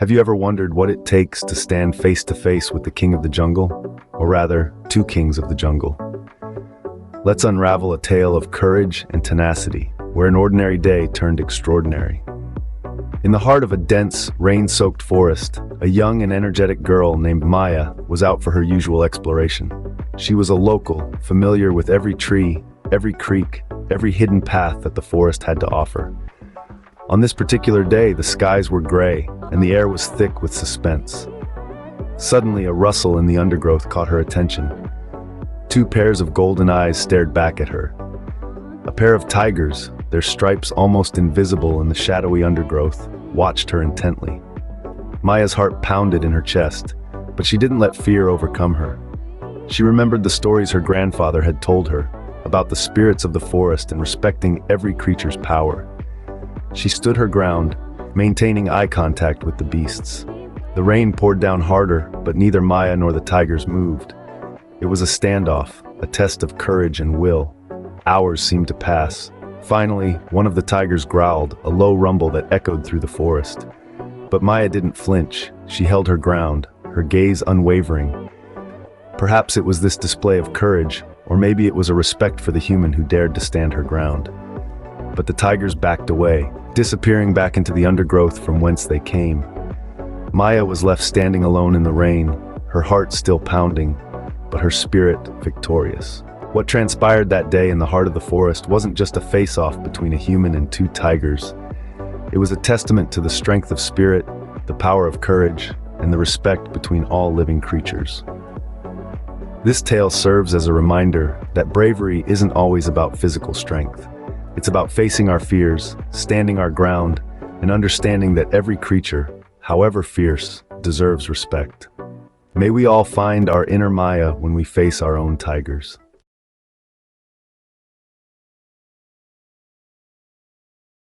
Have you ever wondered what it takes to stand face to face with the king of the jungle? Or rather, two kings of the jungle. Let's unravel a tale of courage and tenacity, where an ordinary day turned extraordinary. In the heart of a dense, rain-soaked forest, a young and energetic girl named Maya was out for her usual exploration. She was a local, familiar with every tree, every creek, every hidden path that the forest had to offer. On this particular day, the skies were gray, and the air was thick with suspense. Suddenly, a rustle in the undergrowth caught her attention. Two pairs of golden eyes stared back at her. A pair of tigers, their stripes almost invisible in the shadowy undergrowth, watched her intently. Maya's heart pounded in her chest, but she didn't let fear overcome her. She remembered the stories her grandfather had told her about the spirits of the forest and respecting every creature's power. She stood her ground, maintaining eye contact with the beasts. The rain poured down harder, but neither Maya nor the tigers moved. It was a standoff, a test of courage and will. Hours seemed to pass. Finally, one of the tigers growled, a low rumble that echoed through the forest. But Maya didn't flinch. She held her ground, her gaze unwavering. Perhaps it was this display of courage, or maybe it was a respect for the human who dared to stand her ground. But the tigers backed away, disappearing back into the undergrowth from whence they came. Maya was left standing alone in the rain, her heart still pounding, but her spirit victorious. What transpired that day in the heart of the forest wasn't just a face-off between a human and two tigers. It was a testament to the strength of spirit, the power of courage, and the respect between all living creatures. This tale serves as a reminder that bravery isn't always about physical strength. It's about facing our fears, standing our ground, and understanding that every creature, however fierce, deserves respect. May we all find our inner Maya when we face our own tigers.